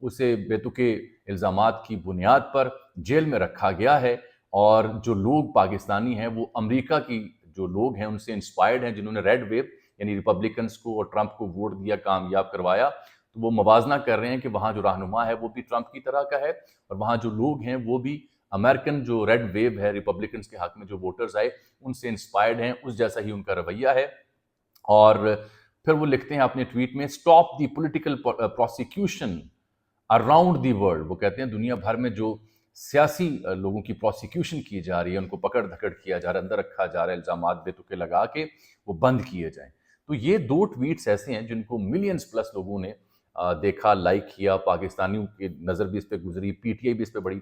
اسے بیتوکے الزامات کی بنیاد پر جیل میں رکھا گیا ہے، اور جو لوگ پاکستانی ہیں وہ امریکہ کی جو لوگ ہیں ان سے انسپائرڈ ہیں، جنہوں نے ریڈ ویو یعنی ریپبلکنز کو اور ٹرمپ کو ووٹ دیا، کامیاب کروایا، تو وہ موازنہ کر رہے ہیں کہ وہاں جو رہنما ہے وہ بھی ٹرمپ کی طرح کا ہے، اور وہاں جو لوگ ہیں وہ بھی امریکن جو ریڈ ویو ہے ریپبلکنز کے حق میں جو ووٹرز آئے ان سے انسپائرڈ ہیں، اس جیسا ہی ان کا رویہ ہے۔ اور پھر وہ لکھتے ہیں اپنے ٹویٹ میں stop the political prosecution around the world, وہ کہتے ہیں دنیا بھر میں جو سیاسی لوگوں کی پروسیکیوشن کی جا رہی ہے، ان کو پکڑ دھکڑ کیا جا رہا ہے، اندر رکھا جا رہا ہے، الزامات بے تکے لگا کے وہ بند کیے جائیں۔ تو یہ دو ٹویٹس ایسے ہیں جن کو ملینز پلس لوگوں نے دیکھا، لائک کیا، پاکستانیوں کی نظر بھی اس پہ گزری، پی ٹی آئی بھی اس پہ بڑی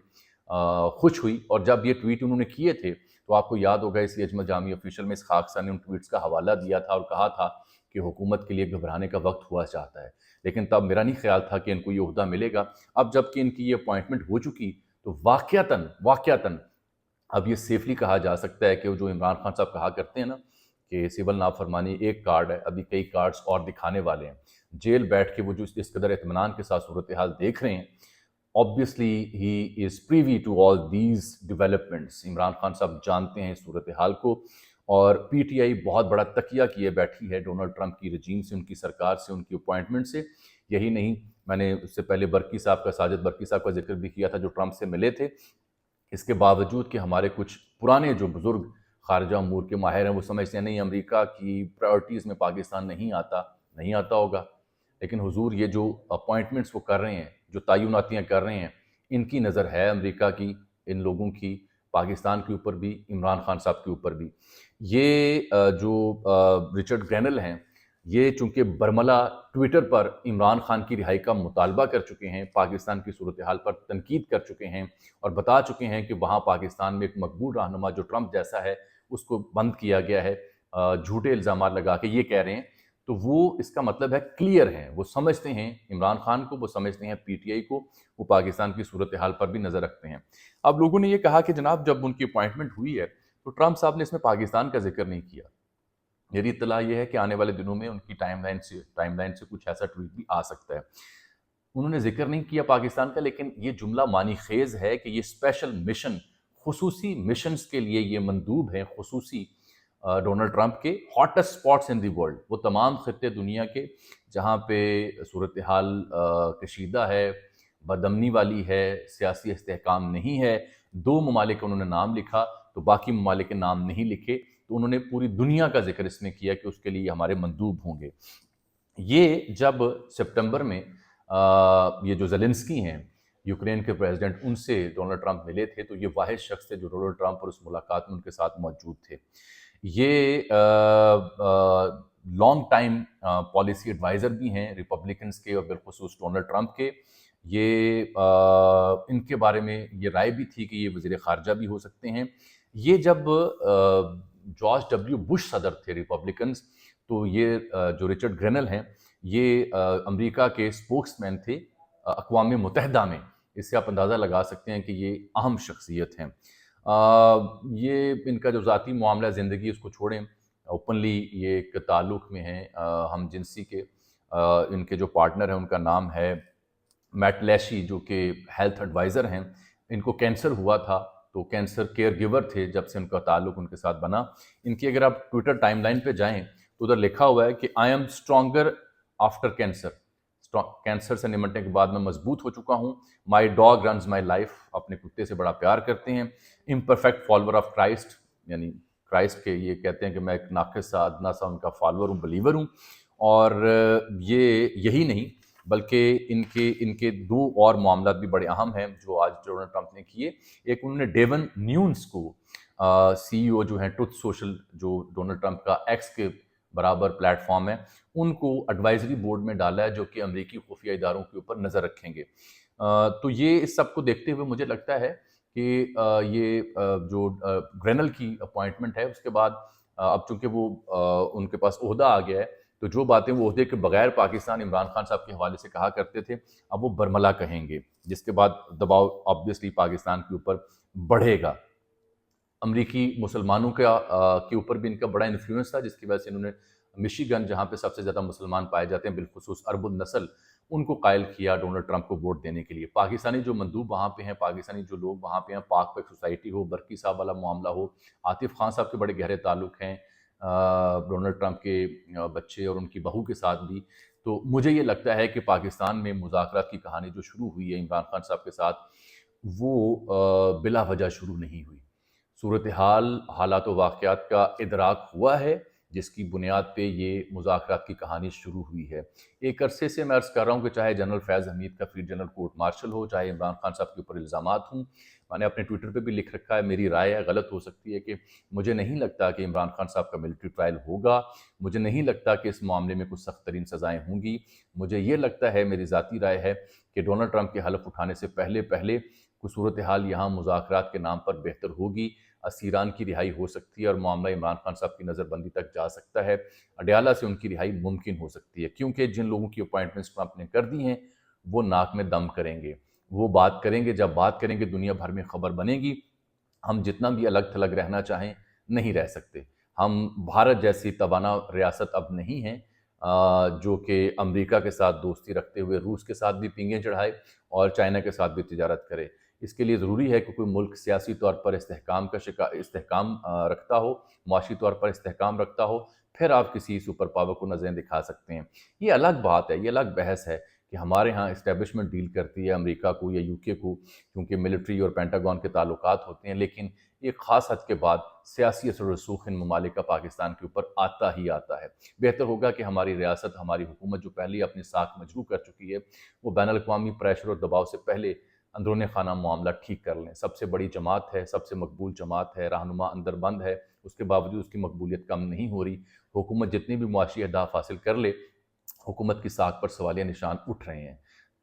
خوش ہوئی۔ اور جب یہ ٹویٹ انہوں نے کیے تھے تو آپ کو یاد ہوگا اسی اجمل جامی آفیشیل میں اسحاق صاحب نے ان ٹویٹس کا حوالہ دیا تھا اور کہا تھا کہ حکومت کے لیے گھبرانے کا وقت ہوا چاہتا ہے، لیکن تب میرا نہیں خیال تھا کہ ان کو یہ عہدہ ملے گا۔ اب جب کہ ان کی یہ اپوائنٹمنٹ ہو چکی تو واقعتاً اب یہ سیفلی کہا جا سکتا ہے کہ وہ جو عمران خان صاحب کہا کرتے ہیں نا کہ سول نافرمانی ایک کارڈ ہے، ابھی کئی کارڈز اور دکھانے والے ہیں۔ جیل بیٹھ کے وہ جو اس قدر اطمینان کے ساتھ صورتحال دیکھ رہے ہیں، obviously he is privy to all these developments۔ Imran Khan صاحب جانتے ہیں صورتحال کو، اور پی ٹی آئی بہت بڑا تکیہ کیے بیٹھی ہے ڈونلڈ ٹرمپ کی رجیم سے، ان کی سرکار سے، ان کی اپوائنٹمنٹ سے۔ یہی نہیں، میں نے اس سے پہلے برکی صاحب کا، ساجد برکی صاحب کا ذکر بھی کیا تھا جو ٹرمپ سے ملے تھے۔ اس کے باوجود کہ ہمارے کچھ پرانے جو بزرگ خارجہ امور کے ماہر ہیں وہ سمجھتے ہیں نہیں امریکہ کی پرائورٹیز میں پاکستان نہیں آتا ہوگا، لیکن حضور یہ جو اپوائنٹمنٹس وہ کر رہے ہیں، جو تعیناتیاں کر رہے ہیں، ان کی نظر ہے امریکہ کی، ان لوگوں کی، پاکستان کے اوپر بھی، عمران خان صاحب کے اوپر بھی۔ یہ جو رچرڈ گرینل ہیں، یہ چونکہ برملا ٹویٹر پر عمران خان کی رہائی کا مطالبہ کر چکے ہیں، پاکستان کی صورتحال پر تنقید کر چکے ہیں، اور بتا چکے ہیں کہ وہاں پاکستان میں ایک مقبول رہنما جو ٹرمپ جیسا ہے اس کو بند کیا گیا ہے، جھوٹے الزامات لگا کے، یہ کہہ رہے ہیں، تو وہ اس کا مطلب ہے کلیئر ہیں، وہ سمجھتے ہیں عمران خان کو، وہ سمجھتے ہیں پی ٹی آئی کو، وہ پاکستان کی صورتحال پر بھی نظر رکھتے ہیں۔ اب لوگوں نے یہ کہا کہ جناب جب ان کی اپوائنٹمنٹ ہوئی ہے تو ٹرمپ صاحب نے اس میں پاکستان کا ذکر نہیں کیا۔ میری اطلاع یہ ہے کہ آنے والے دنوں میں ان کی ٹائم لائن سے کچھ ایسا ٹویٹ بھی آ سکتا ہے۔ انہوں نے ذکر نہیں کیا پاکستان کا، لیکن یہ جملہ معنی خیز ہے کہ یہ اسپیشل مشن، خصوصی مشنز کے لیے یہ مندوب ہیں، خصوصی ڈونلڈ ٹرمپ کے ہاٹسٹ اسپاٹس ان دی ورلڈ، وہ تمام خطے دنیا کے جہاں پہ صورتحال کشیدہ ہے، بدامنی والی ہے، سیاسی استحکام نہیں ہے۔ دو ممالک انہوں نے نام لکھا تو باقی ممالک کے نام نہیں لکھے، تو انہوں نے پوری دنیا کا ذکر اس میں کیا کہ اس کے لیے ہمارے مندوب ہوں گے۔ یہ جب سپٹمبر میں یہ جو زیلنسکی ہیں یوکرین کے پریزیڈنٹ، ان سے ڈونلڈ ٹرمپ ملے تھے، تو یہ واحد شخص تھے جو ڈونلڈ ٹرمپ اور اس ملاقات میں ان کے ساتھ موجود تھے۔ یہ لانگ ٹائم پالیسی ایڈوائزر بھی ہیں ریپبلکنز کے اور بالخصوص ڈونلڈ ٹرمپ کے۔ یہ ان کے بارے میں یہ رائے بھی تھی کہ یہ وزیر خارجہ بھی ہو سکتے ہیں۔ یہ جب جارج ڈبلیو بش صدر تھے ریپبلکنز، تو یہ جو رچرڈ گرینل ہیں یہ امریکہ کے اسپوکس مین تھے اقوام متحدہ میں۔ اس سے آپ اندازہ لگا سکتے ہیں کہ یہ اہم شخصیت ہیں۔ یہ ان کا جو ذاتی معاملہ زندگی اس کو چھوڑیں، اوپنلی یہ ایک تعلق میں ہیں ہم جنسی کے۔ ان کے جو پارٹنر ہیں ان کا نام ہے میٹ لیشی، جو کہ ہیلتھ ایڈوائزر ہیں۔ ان کو کینسر ہوا تھا تو کینسر کیئر گیور تھے جب سے ان کا تعلق ان کے ساتھ بنا۔ ان کی اگر آپ ٹویٹر ٹائم لائن پہ جائیں تو ادھر لکھا ہوا ہے کہ I am stronger after cancer, cancer سے نمٹنے کے بعد میں مضبوط ہو چکا ہوں۔ مائی ڈاگ رنز مائی لائف، اپنے کتے سے بڑا پیار کرتے ہیں۔ امپرفیکٹ فالوور آف کرائسٹ، یعنی کرائسٹ کے یہ کہتے ہیں کہ میں ایک ناقص سا ادنا سا ان کا فالوور ہوں، بلیور ہوں۔ اور یہ یہی نہیں بلکہ ان کے دو اور معاملات بھی بڑے اہم ہیں جو آج ڈونلڈ ٹرمپ نے کیے۔ ایک انہوں نے ڈیون نیونز کو، سی ای او جو ہیں ٹروتھ سوشل، جو ڈونلڈ ٹرمپ کا ایکس کے برابر پلیٹ فارم ہے، ان کو ایڈوائزری بورڈ میں ڈالا ہے جو کہ امریکی خفیہ اداروں کے اوپر نظر رکھیں گے۔ تو یہ اس سب کو دیکھتے ہوئے مجھے لگتا ہے کہ یہ جو گرینل کی اپوائنٹمنٹ ہے اس کے بعد اب چونکہ وہ ان کے پاس عہدہ آ گیا ہے، تو جو باتیں وہ عہدے کے بغیر پاکستان عمران خان صاحب کے حوالے سے کہا کرتے تھے اب وہ برملا کہیں گے، جس کے بعد دباؤ آبویسلی پاکستان کے اوپر بڑھے گا۔ امریکی مسلمانوں کے اوپر بھی ان کا بڑا انفلوئنس تھا، جس کی وجہ سے انہوں نے مشیگن، جہاں پہ سب سے زیادہ مسلمان پائے جاتے ہیں بالخصوص عرب النسل، ان کو قائل کیا ڈونلڈ ٹرمپ کو ووٹ دینے کے لیے۔ پاکستانی جو مندوب وہاں پہ ہیں، پاکستانی جو لوگ وہاں پہ ہیں، پاک پیک سوسائٹی ہو، برکی صاحب والا معاملہ ہو، عاطف خان صاحب کے بڑے گہرے تعلق ہیں ڈونلڈ ٹرمپ کے بچے اور ان کی بہو کے ساتھ بھی، تو مجھے یہ لگتا ہے کہ پاکستان میں مذاکرات کی کہانی جو شروع ہوئی ہے عمران خان صاحب کے ساتھ، وہ بلا وجہ شروع نہیں ہوئی۔ صورتحال، حالات و واقعات کا ادراک ہوا ہے جس کی بنیاد پہ یہ مذاکرات کی کہانی شروع ہوئی ہے۔ ایک عرصے سے میں عرض کر رہا ہوں کہ چاہے جنرل فیض حمید کا فیلڈ جنرل کورٹ مارشل ہو، چاہے عمران خان صاحب کے اوپر الزامات ہوں، میں نے اپنے ٹویٹر پہ بھی لکھ رکھا ہے، میری رائے ہے، غلط ہو سکتی ہے، کہ مجھے نہیں لگتا کہ عمران خان صاحب کا ملٹری ٹرائل ہوگا، مجھے نہیں لگتا کہ اس معاملے میں کچھ سخت ترین سزائیں ہوں گی۔ مجھے یہ لگتا ہے، میری ذاتی رائے ہے، کہ ڈونلڈ ٹرمپ کے حلف اٹھانے سے پہلے کوئی صورتحال یہاں مذاکرات کے نام پر بہتر ہوگی، اسیران کی رہائی ہو سکتی ہے اور معاملہ عمران خان صاحب کی نظر بندی تک جا سکتا ہے، اڈیالہ سے ان کی رہائی ممکن ہو سکتی ہے، کیونکہ جن لوگوں کی اپوائنٹمنٹس ٹرمپ نے کر دی ہیں وہ ناک میں دم کریں گے، وہ بات کریں گے، جب بات کریں گے دنیا بھر میں خبر بنے گی۔ ہم جتنا بھی الگ تھلگ رہنا چاہیں نہیں رہ سکتے، ہم بھارت جیسی توانا ریاست اب نہیں ہیں جو کہ امریکہ کے ساتھ دوستی رکھتے ہوئے روس کے ساتھ بھی پینگیں چڑھائے اور چائنا کے ساتھ بھی تجارت کرے۔ اس کے لیے ضروری ہے کہ کوئی ملک سیاسی طور پر استحکام رکھتا ہو، معاشی طور پر استحکام رکھتا ہو، پھر آپ کسی سپر پاور کو نظریں دکھا سکتے ہیں۔ یہ الگ بات ہے، یہ الگ بحث ہے کہ ہمارے ہاں اسٹیبلشمنٹ ڈیل کرتی ہے امریکہ کو یا یو کے کو، کیونکہ ملٹری اور پینٹاگون کے تعلقات ہوتے ہیں، لیکن ایک خاص حد کے بعد سیاسی اثر و رسوخ ان ممالک کا پاکستان کے اوپر آتا ہی آتا ہے۔ بہتر ہوگا کہ ہماری ریاست، ہماری حکومت جو پہلے اپنی ساکھ مجروح کر چکی ہے، وہ بین الاقوامی پریشر اور دباؤ سے پہلے اندرون خانہ معاملہ ٹھیک کر لیں۔ سب سے بڑی جماعت ہے، سب سے مقبول جماعت ہے، رہنما اندر بند ہے، اس کے باوجود اس کی مقبولیت کم نہیں ہو رہی۔ حکومت جتنی بھی معاشی اہداف حاصل کر لے، حکومت کی ساکھ پر سوالیہ نشان اٹھ رہے ہیں۔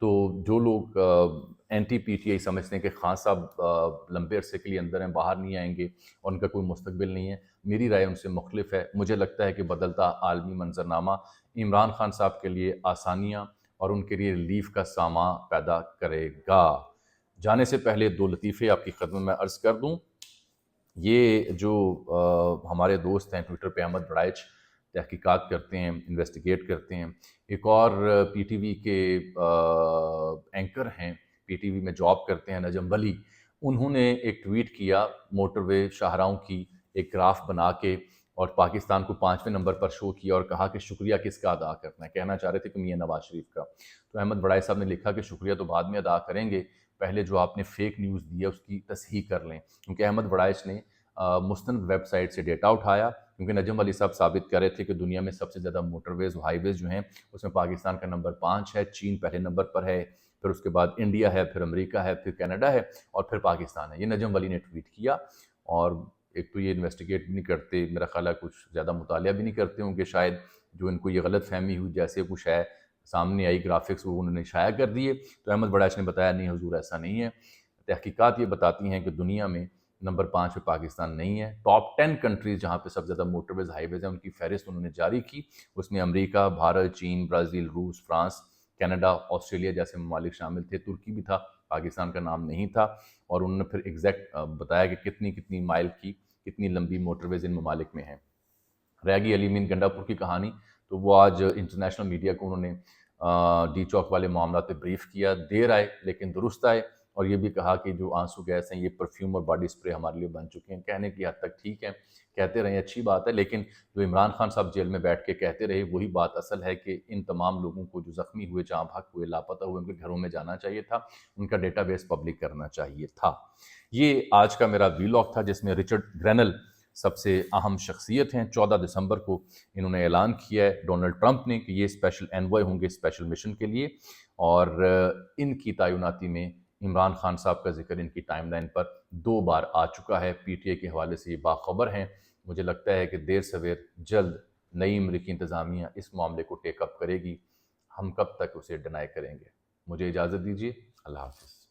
تو جو لوگ اینٹی پی ٹی آئی سمجھتے ہیں کہ خان صاحب لمبے عرصے کے لیے اندر ہیں، باہر نہیں آئیں گے اور ان کا کوئی مستقبل نہیں ہے، میری رائے ان سے مختلف ہے۔ مجھے لگتا ہے کہ بدلتا عالمی منظرنامہ عمران خان صاحب کے لیے آسانیاں اور ان کے لیے ریلیف کا سامان پیدا کرے گا۔ جانے سے پہلے دو لطیفے آپ کی خدمت میں عرض کر دوں۔ یہ جو ہمارے دوست ہیں ٹویٹر پہ، احمد بڑائچ، تحقیقات کرتے ہیں، انویسٹیگیٹ کرتے ہیں، ایک اور پی ٹی وی کے اینکر ہیں، پی ٹی وی میں جاب کرتے ہیں، نجم ولی، انہوں نے ایک ٹویٹ کیا موٹر وے شاہراہوں کی ایک گراف بنا کے اور پاکستان کو 5ویں نمبر پر شو کیا اور کہا کہ شکریہ کس کا ادا کرنا ہے، کہنا چاہ رہے تھے کہ میاں نواز شریف کا۔ تو احمد بڑائی صاحب نے لکھا کہ شکریہ تو بعد میں ادا کریں گے، پہلے جو آپ نے فیک نیوز دی ہے اس کی تصحیح کر لیں، کیونکہ احمد بڑائچ نے مستند ویب سائٹ سے ڈیٹا اٹھایا، کیونکہ نجم علی صاحب ثابت کر رہے تھے کہ دنیا میں سب سے زیادہ موٹر ویز و ہائی ویز جو ہیں اس میں پاکستان کا نمبر 5 ہے، چین پہلے نمبر پر ہے، پھر اس کے بعد انڈیا ہے، پھر امریکہ ہے، پھر کینیڈا ہے اور پھر پاکستان ہے۔ یہ نجم ولی نے ٹویٹ کیا، اور ایک تو یہ انویسٹیگیٹ بھی نہیں کرتے، میرا خیال ہے کچھ زیادہ مطالعہ بھی نہیں کرتے ہوں کہ شاید جو ان کو یہ غلط فہمی ہوئی جیسے کچھ ہے سامنے آئی گرافکس وہ انہوں نے شائع کر دیے۔ تو احمد بڑائچ نے بتایا نہیں حضور ایسا نہیں ہے، تحقیقات یہ بتاتی ہیں کہ دنیا میں نمبر 5 پہ پاکستان نہیں ہے۔ ٹاپ 10 کنٹریز جہاں پہ سب سے زیادہ موٹر ویز ہائی ویز ہیں ان کی فہرست انہوں نے جاری کی، اس میں امریکہ، بھارت، چین، برازیل، روس، فرانس، کینیڈا، آسٹریلیا جیسے ممالک شامل تھے، ترکی بھی تھا، پاکستان کا نام نہیں تھا، اور انہوں نے پھر ایگزیکٹ بتایا کہ کتنی مائل کی کتنی لمبی موٹر ویز ان ممالک میں ہیں۔ رہ گئی علی مین گنڈا پور کی کہانی، تو وہ آج انٹرنیشنل میڈیا کو انہوں نے ڈی چوک والے معاملات پہ بریف کیا، دیر آئے لیکن درست آئے، اور یہ بھی کہا کہ جو آنسو گیس ہیں یہ پرفیوم اور باڈی سپرے ہمارے لیے بن چکے ہیں۔ کہنے کی حد تک ٹھیک ہے، کہتے رہیں، اچھی بات ہے، لیکن جو عمران خان صاحب جیل میں بیٹھ کے کہتے رہے وہی بات اصل ہے کہ ان تمام لوگوں کو جو زخمی ہوئے، جاں بحق ہوئے، لاپتہ ہوئے، ان کے گھروں میں جانا چاہیے تھا، ان کا ڈیٹا بیس پبلک کرنا چاہیے تھا۔ یہ آج کا میرا ویلاگ تھا جس میں رچرڈ گرینل سب سے اہم شخصیت ہیں۔ 14 دسمبر کو انہوں نے اعلان کیا ہے ڈونلڈ ٹرمپ نے کہ یہ اسپیشل انوائے ہوں گے اسپیشل مشن کے لیے، اور ان کی تعیناتی میں عمران خان صاحب کا ذکر ان کی ٹائم لائن پر 2 بار آ چکا ہے۔ پی ٹی آئی کے حوالے سے یہ باخبر ہیں، مجھے لگتا ہے کہ دیر سویر جلد نئی امریکی انتظامیہ اس معاملے کو ٹیک اپ کرے گی، ہم کب تک اسے ڈینائی کریں گے۔ مجھے اجازت دیجیے، اللہ حافظ۔